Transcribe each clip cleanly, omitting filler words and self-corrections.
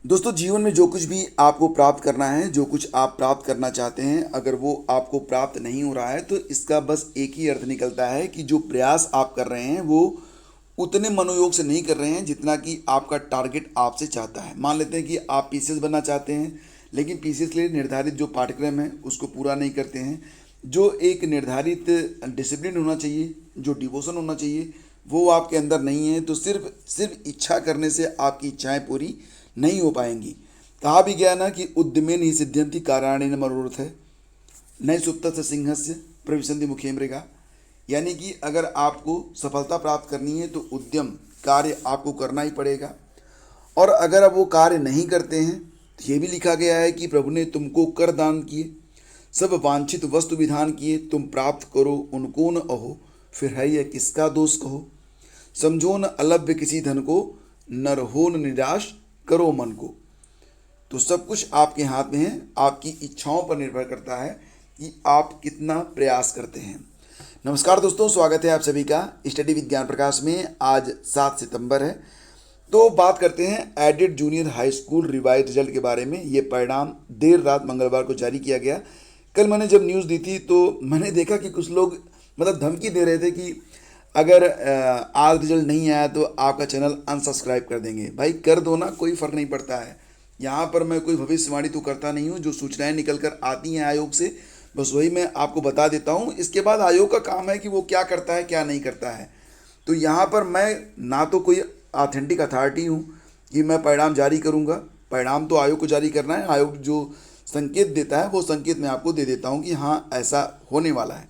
दोस्तों, जीवन में जो कुछ भी आपको प्राप्त करना है, जो कुछ आप प्राप्त करना चाहते हैं, अगर वो आपको प्राप्त नहीं हो रहा है तो इसका बस एक ही अर्थ निकलता है कि जो प्रयास आप कर रहे हैं वो उतने मनोयोग से नहीं कर रहे हैं जितना कि आपका टारगेट आपसे चाहता है। मान लेते हैं कि आप पीसीएस बनना चाहते हैं, लेकिन पीसीएस के लिए निर्धारित जो पाठ्यक्रम है उसको पूरा नहीं करते हैं। जो एक निर्धारित डिसिप्लिन होना चाहिए, जो डिवोशन होना चाहिए, वो आपके अंदर नहीं है, तो सिर्फ सिर्फ इच्छा करने से आपकी इच्छाएं पूरी नहीं हो पाएंगी। कहा भी गया ना कि उद्यमेन ही सिद्ध्यंति कार्याणि मनोरथ है, नए सुप्त सिंहस्य प्रविशन्ति मुखे मृगा। यानी कि अगर आपको सफलता प्राप्त करनी है तो उद्यम कार्य आपको करना ही पड़ेगा। और अगर आप वो कार्य नहीं करते हैं तो ये भी लिखा गया है कि प्रभु ने तुमको कर दान किए, सब वांछित वस्तु विधान किए, तुम प्राप्त करो उनको न अहो, फिर है यह किसका दोष कहो। समझो न अलभ्य किसी धन को, न रहो न निराश करो मन को। तो सब कुछ आपके हाथ में है, आपकी इच्छाओं पर निर्भर करता है कि आप कितना प्रयास करते हैं। नमस्कार दोस्तों, स्वागत है आप सभी का स्टडी विद ज्ञान प्रकाश में। आज 7 सितंबर है, तो बात करते हैं aided junior high school revise result के बारे में। ये परिणाम देर रात मंगलवार को जारी किया गया। कल मैंने जब न्यूज़ दी थी तो मैंने देखा कि कुछ लोग धमकी दे रहे थे कि अगर आज रिजल्ट नहीं आया तो आपका चैनल अनसब्सक्राइब कर देंगे। भाई कर दो ना, कोई फ़र्क नहीं पड़ता है। यहाँ पर मैं कोई भविष्यवाणी तो करता नहीं हूँ। जो सूचनाएं निकल कर आती हैं आयोग से, बस वही मैं आपको बता देता हूँ। इसके बाद आयोग का काम है कि वो क्या करता है क्या नहीं करता है। तो यहाँ पर मैं ना तो कोई ऑथेंटिक अथॉरिटी हूँ कि मैं परिणाम जारी करूँगा। परिणाम तो आयोग को जारी करना है। आयोग जो संकेत देता है वो संकेत मैं आपको दे देता हूँ कि हाँ ऐसा होने वाला है।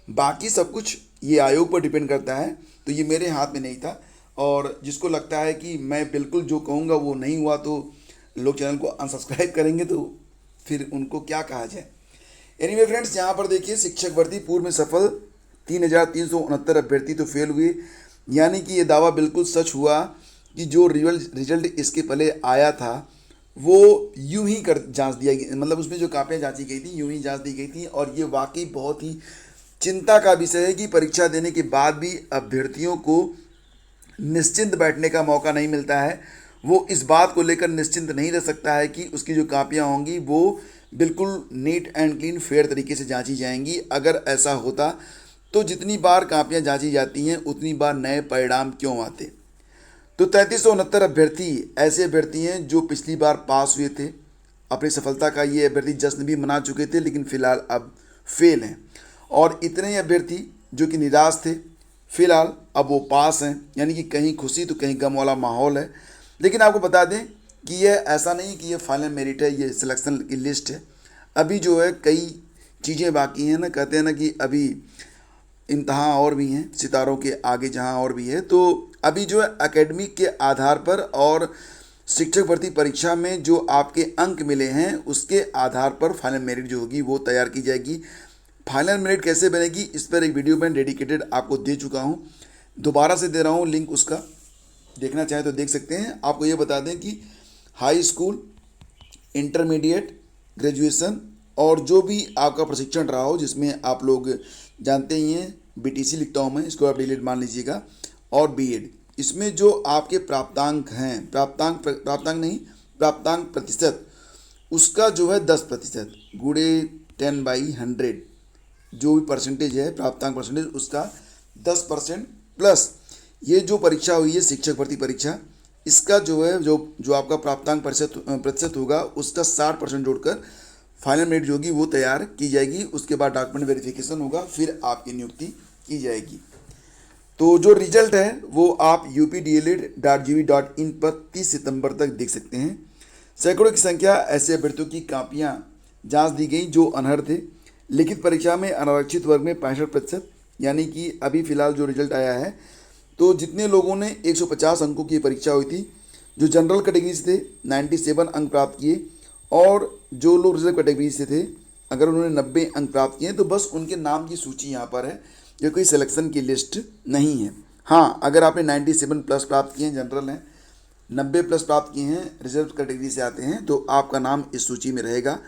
बाकी सब कुछ ये आयोग पर डिपेंड करता है, तो ये मेरे हाथ में नहीं था। और जिसको लगता है कि मैं बिल्कुल जो कहूँगा वो नहीं हुआ तो लोग चैनल को अनसब्सक्राइब करेंगे, तो फिर उनको क्या कहा जाए। एनीवे फ्रेंड्स, यहाँ पर देखिए, शिक्षक भर्ती पूर्व में सफल 3,369 अभ्यर्थी तो फेल हुए। यानी कि ये दावा बिल्कुल सच हुआ कि जो रिजल्ट इसके पहले आया था वो यूं ही कर जांच दिया गया, उसमें जो कापियाँ जांची गई थी यूं ही जांच दी गई थी। और ये वाकई बहुत ही चिंता का विषय है कि परीक्षा देने के बाद भी अभ्यर्थियों को निश्चिंत बैठने का मौका नहीं मिलता है। वो इस बात को लेकर निश्चिंत नहीं रह सकता है कि उसकी जो कापियाँ होंगी वो बिल्कुल नीट एंड क्लीन फेयर तरीके से जांची जाएंगी। अगर ऐसा होता तो जितनी बार कापियाँ जांची जाती हैं उतनी बार नए परिणाम क्यों आते। तो 3,369 अभ्यर्थी ऐसे अभ्यर्थी हैं जो पिछली बार पास हुए थे। अपनी सफलता का ये अभ्यर्थी जश्न भी मना चुके थे, लेकिन फिलहाल अब फेल हैं। और इतने ही अभ्यर्थी जो कि निराश थे, फिलहाल अब वो पास हैं। यानी कि कहीं खुशी तो कहीं गम वाला माहौल है। लेकिन आपको बता दें कि यह ऐसा नहीं कि ये फाइनल मेरिट है, ये सिलेक्शन की लिस्ट है। अभी जो है कई चीज़ें बाकी हैं ना, कहते हैं ना कि अभी इम्तहान और भी हैं, सितारों के आगे जहां और भी है। तो अभी जो है एकेडमिक के आधार पर और शिक्षक भर्ती परीक्षा में जो आपके अंक मिले हैं उसके आधार पर फाइनल मेरिट जो होगी वो तैयार की जाएगी। फाइनल मेरिट कैसे बनेगी इस पर एक वीडियो मैं डेडिकेटेड आपको दे चुका हूँ, दोबारा से दे रहा हूँ लिंक उसका, देखना चाहें तो देख सकते हैं। आपको ये बता दें कि हाई स्कूल, इंटरमीडिएट, ग्रेजुएशन और जो भी आपका प्रशिक्षण रहा हो, जिसमें आप लोग जानते ही हैं बीटीसी लिखता हूँ मैं, इसको आप डिलीट मान लीजिएगा, और बीएड, इसमें जो आपके प्राप्तांक हैं, प्राप्तांक प्रतिशत, उसका जो है 10% गुणे 10/100, जो भी परसेंटेज है प्राप्तांक परसेंटेज उसका 10% प्लस ये जो परीक्षा हुई है शिक्षक भर्ती परीक्षा, इसका जो है जो आपका प्राप्तांक प्रतिशत होगा उसका 60% जोड़कर फाइनल मेरिट जो होगी वो तैयार की जाएगी। उसके बाद डॉक्यूमेंट वेरिफिकेशन होगा, फिर आपकी नियुक्ति की जाएगी। तो जो रिजल्ट है वो आप updled.gv.in पर 30 सितंबर तक देख सकते हैं। सैकड़ों की संख्या ऐसे अभ्यर्थियों की कापियाँ जांच दी गई जो अनर्ह थे। लिखित परीक्षा में अनारक्षित वर्ग में 65%, यानी कि अभी फ़िलहाल जो रिजल्ट आया है तो जितने लोगों ने 150 अंकों की परीक्षा हुई थी, जो जनरल कैटेगरी से थे 97 अंक प्राप्त किए, और जो लोग रिजर्व कैटेगरी से थे अगर उन्होंने 90 अंक प्राप्त किए तो बस उनके नाम की सूची यहाँ पर है, जो कोई सिलेक्शन की लिस्ट नहीं है। हाँ, अगर आपने 97 प्लस प्राप्त किए हैं, जनरल हैं, 90 प्लस प्राप्त किए हैं, रिजर्व कैटेगरी से आते हैं, तो आपका नाम इस सूची में रहेगा।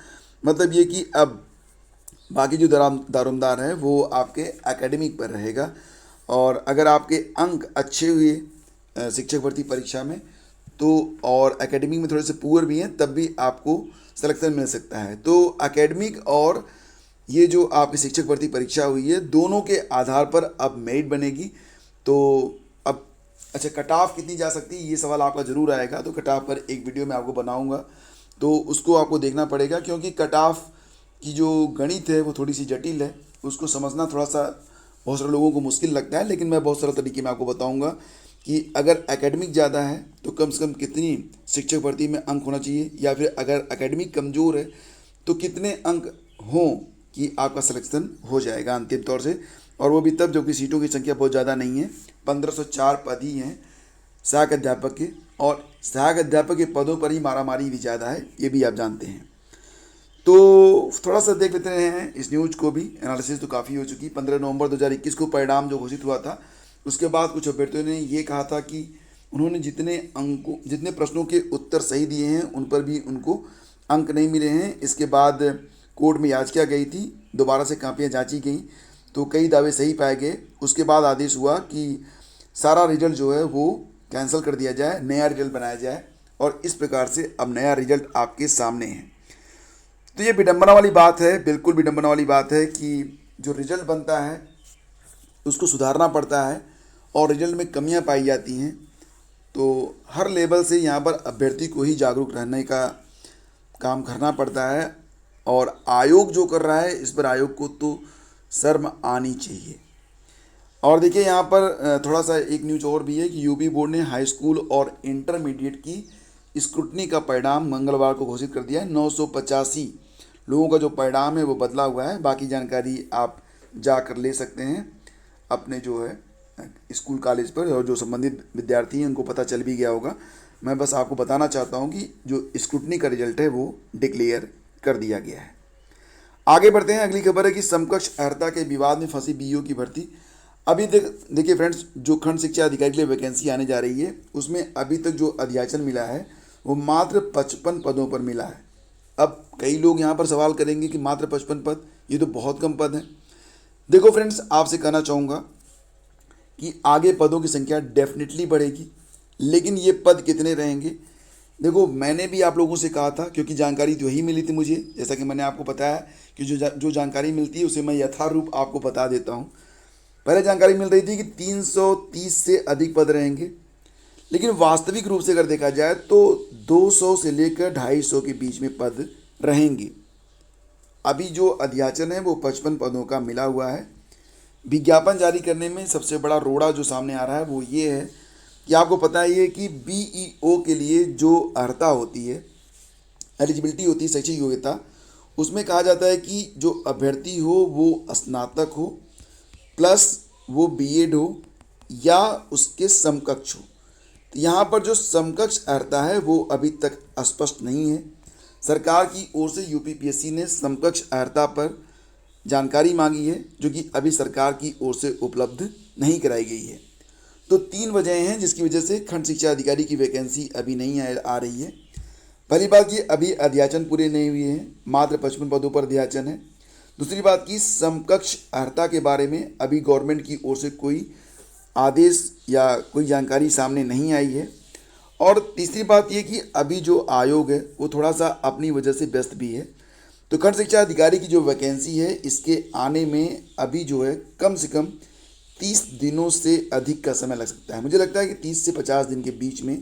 मतलब ये कि अब बाकी जो दारोमदार है वो आपके एकेडमिक पर रहेगा। और अगर आपके अंक अच्छे हुए शिक्षक भर्ती परीक्षा में तो और एकेडमिक में थोड़े से पुअर भी हैं, तब भी आपको सिलेक्शन मिल सकता है। तो एकेडमिक और ये जो आपकी शिक्षक भर्ती परीक्षा हुई है, दोनों के आधार पर अब मेरिट बनेगी। तो अब अच्छा, कट ऑफ कितनी जा सकती है, ये सवाल आपका ज़रूर आएगा। तो कट ऑफ पर एक वीडियो मैं आपको बनाऊंगा, तो उसको आपको देखना पड़ेगा, क्योंकि कट ऑफ की जो गणित है वो थोड़ी सी जटिल है, उसको समझना थोड़ा सा बहुत सारे लोगों को मुश्किल लगता है। लेकिन मैं बहुत सारे तरीके में आपको बताऊंगा कि अगर एकेडमिक ज़्यादा है तो कम से कम कितनी शिक्षक भर्ती में अंक होना चाहिए, या फिर अगर एकेडमिक कमज़ोर है तो कितने अंक हों कि आपका सिलेक्शन हो जाएगा अंतिम तौर से। और वो भी तब जबकि सीटों की संख्या बहुत ज़्यादा नहीं है, 1504 पद ही हैं सहायक अध्यापक के, और सहायक अध्यापक के पदों पर ही मारामारी भी ज़्यादा है, ये भी आप जानते हैं। तो थोड़ा सा देख लेते हैं इस न्यूज को भी। एनालिसिस तो काफ़ी हो चुकी। 15 नवंबर 2021 को परिणाम जो घोषित हुआ था, उसके बाद कुछ अभ्यर्थियों ने ये कहा था कि उन्होंने जितने प्रश्नों के उत्तर सही दिए हैं उन पर भी उनको अंक नहीं मिले हैं। इसके बाद कोर्ट में याचिका गई थी, दोबारा से कापियाँ जांची गई तो कई दावे सही पाए गए। उसके बाद आदेश हुआ कि सारा रिजल्ट जो है वो कैंसिल कर दिया जाए, नया रिजल्ट बनाया जाए, और इस प्रकार से अब नया रिजल्ट आपके सामने है। तो ये विडंबना वाली बात है, बिल्कुल विडंबना वाली बात है कि जो रिजल्ट बनता है उसको सुधारना पड़ता है और रिजल्ट में कमियां पाई जाती हैं। तो हर लेवल से यहाँ पर अभ्यर्थी को ही जागरूक रहने का काम करना पड़ता है, और आयोग जो कर रहा है इस पर आयोग को तो शर्म आनी चाहिए। और देखिए यहाँ पर थोड़ा सा एक न्यूज और भी है कि यूपी बोर्ड ने हाई स्कूल और इंटरमीडिएट की स्क्रूटनी का परिणाम मंगलवार को घोषित कर दिया है। 985 लोगों का जो परिणाम है वो बदला हुआ है। बाकी जानकारी आप जाकर ले सकते हैं अपने जो है स्कूल कॉलेज पर, और जो संबंधित विद्यार्थी हैं उनको पता चल भी गया होगा। मैं बस आपको बताना चाहता हूँ कि जो स्क्रूटनी का रिजल्ट है वो डिक्लेयर कर दिया गया है। आगे बढ़ते हैं। अगली खबर है कि समकक्ष अर्हता के विवाद में फंसी बीईओ की भर्ती। अभी देखिए फ्रेंड्स, जो खंड शिक्षा अधिकारी के लिए वैकेंसी आने जा रही है उसमें अभी तक जो अध्याचन मिला है वो मात्र 55 पदों पर मिला है। अब कई लोग यहाँ पर सवाल करेंगे कि मात्र 55 पद, ये तो बहुत कम पद हैं। देखो फ्रेंड्स, आपसे कहना चाहूँगा कि आगे पदों की संख्या डेफिनेटली बढ़ेगी, लेकिन ये पद कितने रहेंगे। देखो, मैंने भी आप लोगों से कहा था, क्योंकि जानकारी तो यही मिली थी मुझे, जैसा कि मैंने आपको बताया कि जो जानकारी मिलती है उसे मैं यथारूप आपको बता देता हूँ। पहले जानकारी मिल रही थी कि 330 से अधिक पद रहेंगे, लेकिन वास्तविक रूप से अगर देखा जाए तो 200 से लेकर 250 के बीच में पद रहेंगे। अभी जो अध्याचन है वो 55 पदों का मिला हुआ है। विज्ञापन जारी करने में सबसे बड़ा रोड़ा जो सामने आ रहा है वो ये है कि आपको पता ही है कि बीईओ के लिए जो अर्हता होती है, एलिजिबिलिटी होती है, शैक्षिक योग्यता, उसमें कहा जाता है कि जो अभ्यर्थी हो वो स्नातक हो प्लस वो बीएड हो या उसके समकक्ष हो। तो यहाँ पर जो समकक्ष अर्हता है वो अभी तक स्पष्ट नहीं है। सरकार की ओर से यूपीपीएससी ने समकक्ष अर्हता पर जानकारी मांगी है, जो कि अभी सरकार की ओर से उपलब्ध नहीं कराई गई है। तो 3 वजह हैं जिसकी वजह से खंड शिक्षा अधिकारी की वैकेंसी अभी नहीं आ रही है। पहली बात, ये अभी अध्याचन पूरे नहीं हुए हैं, मात्र 55 पदों पर अध्याचन है। दूसरी बात की समकक्ष अर्हता के बारे में अभी गवर्नमेंट की ओर से कोई आदेश या कोई जानकारी सामने नहीं आई है। और तीसरी बात ये कि अभी जो आयोग है वो थोड़ा सा अपनी वजह से व्यस्त भी है। तो खंड शिक्षा अधिकारी की जो वैकेंसी है इसके आने में अभी जो है कम से कम 30 दिनों से अधिक का समय लग सकता है। मुझे लगता है कि 30 से 50 दिन के बीच में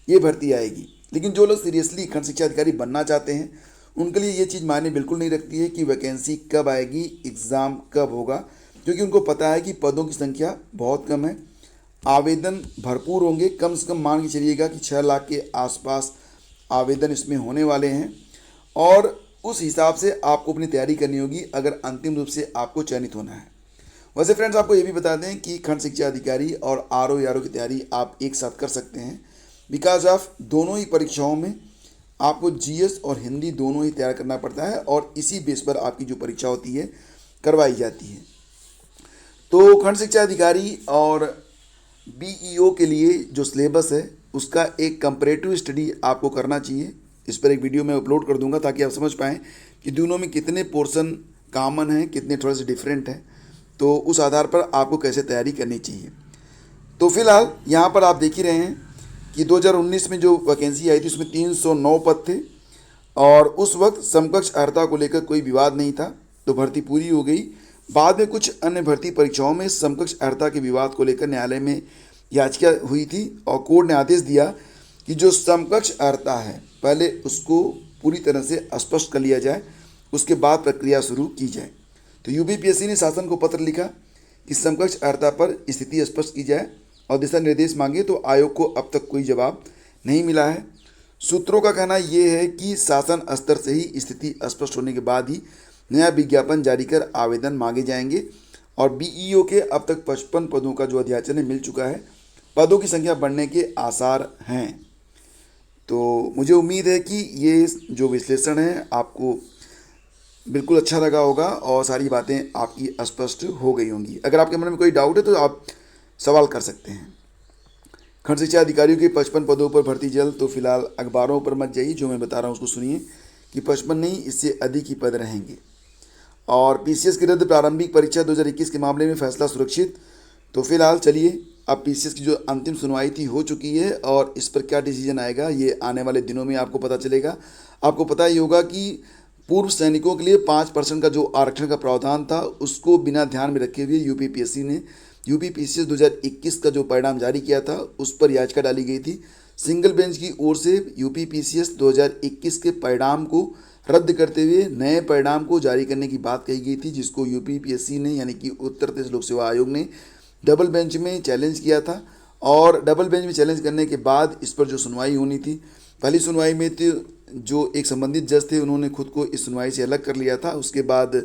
ये भर्ती आएगी। लेकिन जो लोग सीरियसली खंड शिक्षा अधिकारी बनना चाहते हैं उनके लिए ये चीज़ मायने बिल्कुल नहीं रखती है कि वैकेंसी कब आएगी, एग्ज़ाम कब होगा, क्योंकि उनको पता है कि पदों की संख्या बहुत कम है, आवेदन भरपूर होंगे। कम से कम मान के चलिएगा कि 6 लाख के आसपास आवेदन इसमें होने वाले हैं, और उस हिसाब से आपको अपनी तैयारी करनी होगी अगर अंतिम रूप से आपको चयनित होना है। वैसे फ्रेंड्स, आपको ये भी बता दें कि खंड शिक्षा अधिकारी और आरओ की तैयारी आप एक साथ कर सकते हैं, बिकॉज ऑफ दोनों ही परीक्षाओं में आपको जीएस और हिंदी दोनों ही तैयार करना पड़ता है, और इसी बेस पर आपकी जो परीक्षा होती है करवाई जाती है। तो खंड शिक्षा अधिकारी और बीईओ के लिए जो सिलेबस है उसका एक कंपैरेटिव स्टडी आपको करना चाहिए। इस पर एक वीडियो मैं अपलोड कर दूंगा ताकि आप समझ पाएँ कि दोनों में कितने पोर्शन कॉमन हैं, कितने थोड़े से डिफरेंट हैं, तो उस आधार पर आपको कैसे तैयारी करनी चाहिए। तो फिलहाल यहाँ पर आप देख ही रहे हैं कि 2019 में जो वैकेंसी आई थी उसमें 309 पद थे और उस वक्त समकक्ष अर्हता को लेकर कोई विवाद नहीं था, तो भर्ती पूरी हो गई। बाद में कुछ अन्य भर्ती परीक्षाओं में समकक्ष अर्हता के विवाद को लेकर न्यायालय में याचिका हुई थी और कोर्ट ने आदेश दिया कि जो समकक्ष अर्हता है पहले उसको पूरी तरह से स्पष्ट कर लिया जाए, उसके बाद प्रक्रिया शुरू की जाए। तो यूपीपीएससी ने शासन को पत्र लिखा कि समकक्ष अर्हता पर स्थिति स्पष्ट की जाए और दिशा निर्देश मांगे, तो आयोग को अब तक कोई जवाब नहीं मिला है। सूत्रों का कहना यह है कि शासन स्तर से ही स्थिति स्पष्ट होने के बाद ही नया विज्ञापन जारी कर आवेदन मांगे जाएंगे और बीईओ के अब तक 55 पदों का जो अध्याचन मिल चुका है, पदों की संख्या बढ़ने के आसार हैं। तो मुझे उम्मीद है कि ये जो विश्लेषण है आपको बिल्कुल अच्छा लगा होगा और सारी बातें आपकी स्पष्ट हो गई होंगी। अगर आपके मन में कोई डाउट है तो आप सवाल कर सकते हैं। खंड शिक्षा अधिकारियों के 55 पदों पर भर्ती जल्द, तो फिलहाल अखबारों पर मत जाइए, जो मैं बता रहा हूँ उसको सुनिए कि 55 नहीं, इससे अधिक ही पद रहेंगे। और पीसीएस की रद्द प्रारंभिक परीक्षा 2021 के मामले में फैसला सुरक्षित। तो फिलहाल चलिए, अब पीसीएस की जो अंतिम सुनवाई थी हो चुकी है और इस पर क्या डिसीजन आएगा ये आने वाले दिनों में आपको पता चलेगा। आपको पता ही होगा कि पूर्व सैनिकों के लिए 5% का जो आरक्षण का प्रावधान था उसको बिना ध्यान में रखे हुए यूपीपीएससी ने यूपीपीसीएस 2021 का जो परिणाम जारी किया था उस पर याचिका डाली गई थी। सिंगल बेंच की ओर से यूपीपीसीएस 2021 के परिणाम को रद्द करते हुए नए परिणाम को जारी करने की बात कही गई थी, जिसको यूपीपीएससी ने यानी कि उत्तर प्रदेश लोक सेवा आयोग ने डबल बेंच में चैलेंज किया था। और डबल बेंच में चैलेंज करने के बाद इस पर जो सुनवाई होनी थी, पहली सुनवाई में तो जो एक संबंधित जज थे उन्होंने खुद को इस सुनवाई से अलग कर लिया था। उसके बाद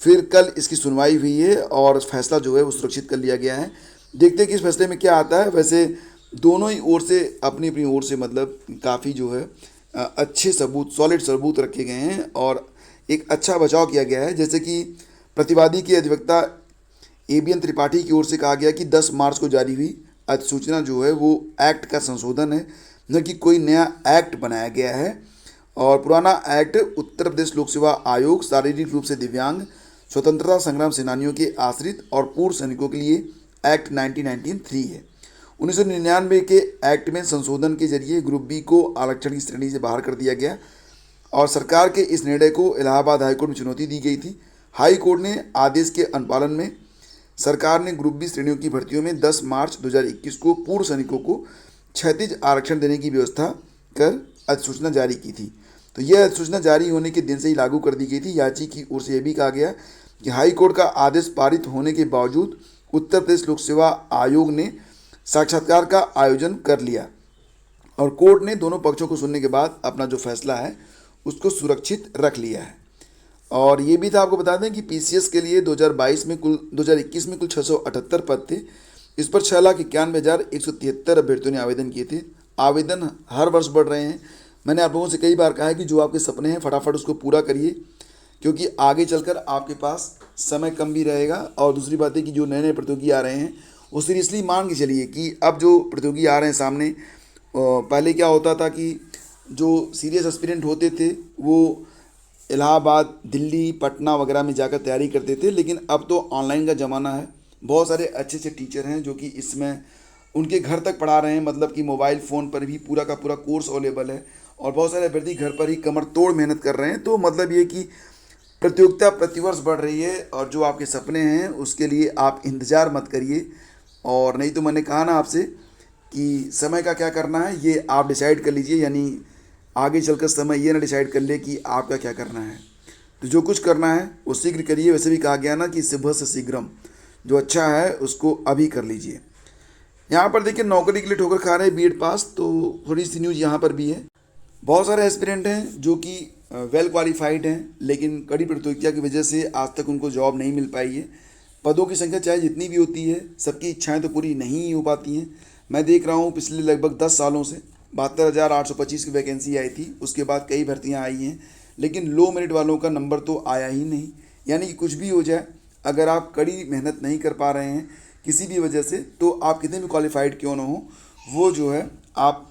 फिर कल इसकी सुनवाई हुई है और फैसला जो है वो सुरक्षित कर लिया गया है। देखते हैं कि इस फैसले में क्या आता है। वैसे दोनों ही ओर से अपनी अपनी ओर से मतलब काफ़ी जो है अच्छे सबूत, सॉलिड सबूत रखे गए हैं और एक अच्छा बचाव किया गया है। जैसे कि प्रतिवादी के अधिवक्ता एबीएन त्रिपाठी की ओर से कहा गया कि 10 मार्च को जारी हुई अधिसूचना जो है वो एक्ट का संशोधन है, न कि कोई नया एक्ट बनाया गया है। और पुराना एक्ट उत्तर प्रदेश लोक सेवा आयोग शारीरिक रूप से दिव्यांग, स्वतंत्रता संग्राम सेनानियों के आश्रित और पूर्व सैनिकों के लिए एक्ट 1993 है। 1999 के एक्ट में संशोधन के जरिए ग्रुप बी को आरक्षण की श्रेणी से बाहर कर दिया गया और सरकार के इस निर्णय को इलाहाबाद हाईकोर्ट में चुनौती दी गई थी। हाई कोर्ट ने आदेश के अनुपालन में सरकार ने ग्रुप बी श्रेणियों की भर्तियों में 10 मार्च 2021 को पूर्व सैनिकों को क्षैतिज आरक्षण देने की व्यवस्था कर अधिसूचना जारी की थी। तो यह अधिसूचना जारी होने के दिन से ही लागू कर दी गई थी। याची की ओर से यह भी कहा गया कि हाई कोर्ट का आदेश पारित होने के बावजूद उत्तर प्रदेश लोक सेवा आयोग ने साक्षात्कार का आयोजन कर लिया और कोर्ट ने दोनों पक्षों को सुनने के बाद अपना जो फैसला है उसको सुरक्षित रख लिया है। और ये भी था, आपको बता दें कि पीसीएस के लिए 2021 में कुल 678 पद थे। इस पर 6,91,173 अभ्यर्थियों ने आवेदन किए थे। आवेदन हर वर्ष बढ़ रहे हैं। मैंने आप लोगों से कई बार कहा है कि जो आपके सपने हैं फटाफट उसको पूरा करिए, क्योंकि आगे चलकर आपके पास समय कम भी रहेगा। और दूसरी बात है कि जो नए नए प्रतियोगी आ रहे हैं वो सीरियसली मान के चलिए कि अब जो प्रतियोगी आ रहे हैं सामने, पहले क्या होता था कि जो सीरियस एस्पिरेंट होते थे वो इलाहाबाद, दिल्ली, पटना वगैरह में जाकर तैयारी करते थे, लेकिन अब तो ऑनलाइन का ज़माना है। बहुत सारे अच्छे अच्छे टीचर हैं जो कि इसमें उनके घर तक पढ़ा रहे हैं, मतलब कि मोबाइल फ़ोन पर भी पूरा का पूरा कोर्स अवेलेबल है और बहुत सारे अभ्यर्थी घर पर ही कमर तोड़ मेहनत कर रहे हैं। तो मतलब ये कि प्रतियोगिता प्रतिवर्ष बढ़ रही है और जो आपके सपने हैं उसके लिए आप इंतज़ार मत करिए। और नहीं तो मैंने कहा ना आपसे कि समय का क्या करना है ये आप डिसाइड कर लीजिए, यानी आगे चलकर समय ये ना डिसाइड कर ले कि आपका क्या करना है। तो जो कुछ करना है वो शीघ्र करिए। वैसे भी कहा गया ना कि सुबह से शीघ्रम, जो अच्छा है उसको अभी कर लीजिए। यहाँ पर देखिए नौकरी के लिए ठोकर खा रहे हैं बीएड पास, तो थोड़ी सी न्यूज़ यहाँ पर भी है। बहुत सारे एस्पिरेंट हैं जो कि वेल क्वालिफाइड हैं, लेकिन कड़ी प्रतियोगिता की वजह से आज तक उनको जॉब नहीं मिल पाई है। पदों की संख्या चाहे जितनी भी होती है, सबकी इच्छाएं तो पूरी नहीं हो पाती हैं। मैं देख रहा हूँ पिछले लगभग 10 सालों से 72,825 की वैकेंसी आई थी, उसके बाद कई भर्तियाँ आई हैं, लेकिन लो मेरिट वालों का नंबर तो आया ही नहीं। यानी कि कुछ भी हो जाए, अगर आप कड़ी मेहनत नहीं कर पा रहे हैं किसी भी वजह से, तो आप कितने भी क्वालिफाइड क्यों ना हो, वो जो है आप,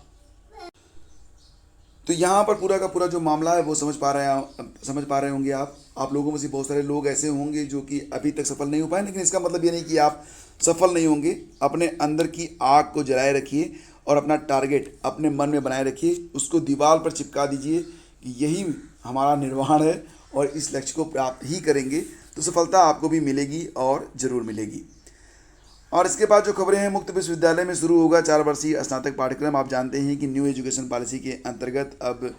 तो यहाँ पर पूरा का पूरा जो मामला है वो समझ पा रहे होंगे आप लोगों में से बहुत सारे लोग ऐसे होंगे जो कि अभी तक सफल नहीं हो पाए, लेकिन इसका मतलब ये नहीं कि आप सफल नहीं होंगे। अपने अंदर की आग को जलाए रखिए और अपना टारगेट अपने मन में बनाए रखिए, उसको दीवार पर चिपका दीजिए कि यही हमारा निर्वाण है और इस लक्ष्य को प्राप्त ही करेंगे तो सफलता आपको भी मिलेगी और ज़रूर मिलेगी। और इसके बाद जो खबरें हैं, मुक्त विश्वविद्यालय में शुरू होगा 4 वर्षीय स्नातक पाठ्यक्रम। आप जानते हैं कि न्यू एजुकेशन पॉलिसी के अंतर्गत अब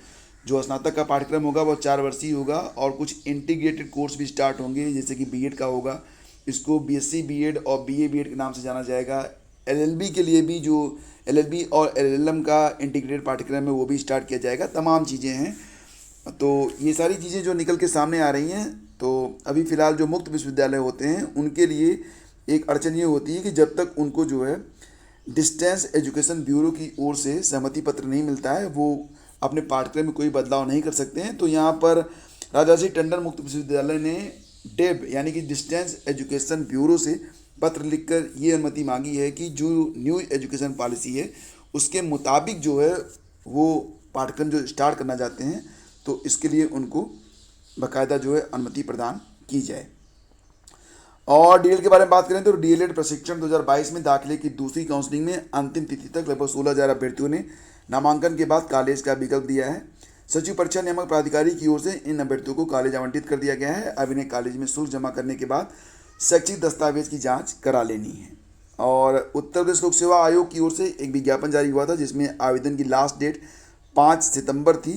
जो स्नातक का पाठ्यक्रम होगा वो 4 वर्षीय होगा और कुछ इंटीग्रेटेड कोर्स भी स्टार्ट होंगे, जैसे कि बीएड का होगा, इसको बीएससी बीएड और बीए बीएड के नाम से जाना जाएगा। एलएलबी के लिए भी जो एलएलबी और एलएलएम का इंटीग्रेटेड पाठ्यक्रम है वो भी स्टार्ट किया जाएगा। तमाम चीज़ें हैं, तो ये सारी चीज़ें जो निकल के सामने आ रही हैं। तो अभी फ़िलहाल जो मुक्त विश्वविद्यालय होते हैं उनके लिए एक अड़चन ये होती है कि जब तक उनको जो है डिस्टेंस एजुकेशन ब्यूरो की ओर से सहमति पत्र नहीं मिलता है वो अपने पाठ्यक्रम में कोई बदलाव नहीं कर सकते हैं। तो यहाँ पर राजाजी टंडन मुक्त विश्वविद्यालय ने डेब यानी कि डिस्टेंस एजुकेशन ब्यूरो से पत्र लिखकर ये अनुमति मांगी है कि जो न्यू एजुकेशन पॉलिसी है उसके मुताबिक जो है वो पाठ्यक्रम जो स्टार्ट करना चाहते हैं तो इसके लिए उनको बाकायदा जो है अनुमति प्रदान की जाए। और डीएल के बारे में बात करें तो डीएलएड प्रशिक्षण 2022 में दाखिले की दूसरी काउंसलिंग में अंतिम तिथि तक लगभग 16,000 अभ्यर्थियों ने नामांकन के बाद कॉलेज का विकल्प दिया है। सचिव परीक्षा नियामक प्राधिकारी की ओर से इन अभ्यर्थियों को कॉलेज आवंटित कर दिया गया है। अब इन्हें कॉलेज में शुल्क जमा करने के बाद शैक्षिक दस्तावेज की जाँच करा लेनी है। और उत्तर प्रदेश लोक सेवा आयोग की ओर से एक विज्ञापन जारी हुआ था जिसमें आवेदन की लास्ट डेट 5 सितंबर थी।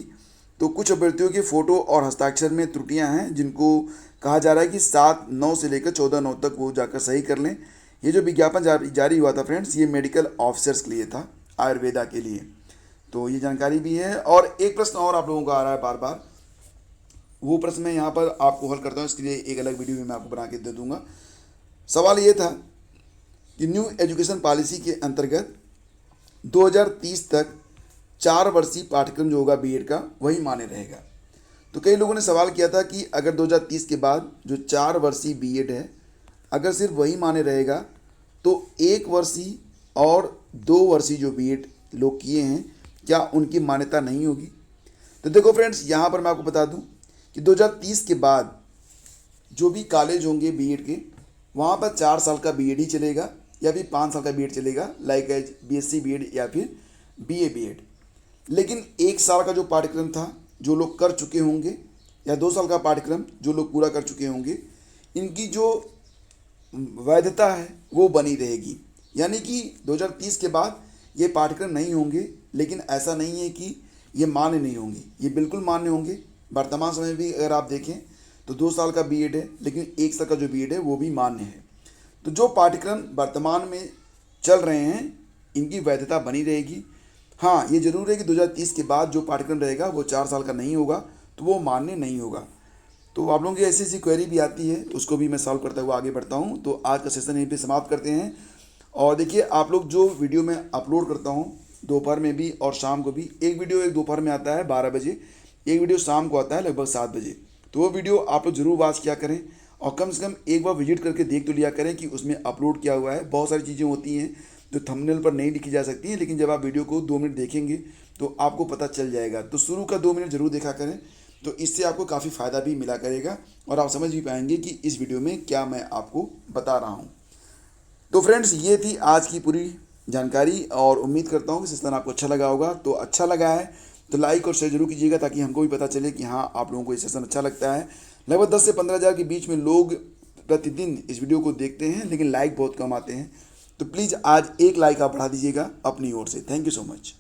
तो कुछ अभ्यर्थियों के फ़ोटो और हस्ताक्षर में त्रुटियां हैं जिनको कहा जा रहा है कि 7/9 से लेकर 14/9 तक वो जाकर सही कर लें। ये जो विज्ञापन जारी हुआ था फ्रेंड्स, ये मेडिकल ऑफिसर्स के लिए था, आयुर्वेदा के लिए। तो ये जानकारी भी है। और एक प्रश्न और आप लोगों का आ रहा है बार बार, वो प्रश्न मैं यहाँ पर आपको हल करता हूँ, इसके लिए एक अलग वीडियो भी मैं आपको बना के दे दूँगा। सवाल ये था कि न्यू एजुकेशन पॉलिसी के अंतर्गत 2030 तक 4 वर्षीय पाठ्यक्रम जो होगा बीएड का वही मान्य रहेगा। तो कई लोगों ने सवाल किया था कि अगर 2030 के बाद जो 4 वर्षीय बीएड है अगर सिर्फ वही मान्य रहेगा तो 1 वर्षीय और 2 वर्षीय जो बीएड लोग किए हैं क्या उनकी मान्यता नहीं होगी। तो देखो फ्रेंड्स, यहाँ पर मैं आपको बता दूँ कि 2030 के बाद जो भी कॉलेज होंगे बीएड के वहाँ पर 4 साल का बीएड ही चलेगा या फिर 5 साल का बीएड चलेगा, लाइक एज बीएससी बीएड या फिर बीए बीएड। लेकिन 1 साल का जो पाठ्यक्रम था जो लोग कर चुके होंगे या 2 साल का पाठ्यक्रम जो लोग पूरा कर चुके होंगे, इनकी जो वैधता है वो बनी रहेगी। यानी कि 2030 के बाद ये पाठ्यक्रम नहीं होंगे, लेकिन ऐसा नहीं है कि ये मान्य नहीं होंगे, ये बिल्कुल मान्य होंगे। वर्तमान समय भी अगर आप देखें तो 2 साल का बीएड है लेकिन 1 साल का जो बीएड है वो भी मान्य है। तो जो पाठ्यक्रम वर्तमान में चल रहे हैं इनकी वैधता बनी रहेगी। हाँ, ये जरूर है कि 2030 के बाद जो पाठ्यक्रम रहेगा वो 4 साल का नहीं होगा तो वो मान्य नहीं होगा। तो आप लोगों की ऐसी ऐसी क्वेरी भी आती है, उसको भी मैं सॉल्व करता हुआ आगे बढ़ता हूँ। तो आज का सेशन यहीं पे समाप्त करते हैं। और देखिए, आप लोग जो वीडियो मैं अपलोड करता हूँ दोपहर में भी और शाम को भी, एक वीडियो एक दोपहर में आता है 12 बजे, एक वीडियो शाम को आता है लगभग 7 बजे। तो वो वीडियो आप लोग ज़रूर वॉच किया करें और कम से कम एक बार विजिट करके देख तो लिया करें कि उसमें अपलोड क्या हुआ है। बहुत सारी चीज़ें होती हैं जो थंबनेल पर नहीं लिखी जा सकती हैं, लेकिन जब आप वीडियो को 2 मिनट देखेंगे तो आपको पता चल जाएगा। तो शुरू का 2 मिनट ज़रूर देखा करें, तो इससे आपको काफ़ी फ़ायदा भी मिला करेगा और आप समझ भी पाएंगे कि इस वीडियो में क्या मैं आपको बता रहा हूँ। तो फ्रेंड्स, ये थी आज की पूरी जानकारी और उम्मीद करता हूँ कि सेशन आपको अच्छा लगा होगा। तो अच्छा लगा है तो लाइक और शेयर जरूर कीजिएगा ताकि हमको भी पता चले कि हाँ, आप लोगों को ये सेशन अच्छा लगता है। लगभग 10 से 15 हज़ार के बीच में लोग प्रतिदिन इस वीडियो को देखते हैं, लेकिन लाइक बहुत कम आते हैं। तो प्लीज़ आज एक लाइक आप बढ़ा दीजिएगा अपनी ओर से। Thank you so much.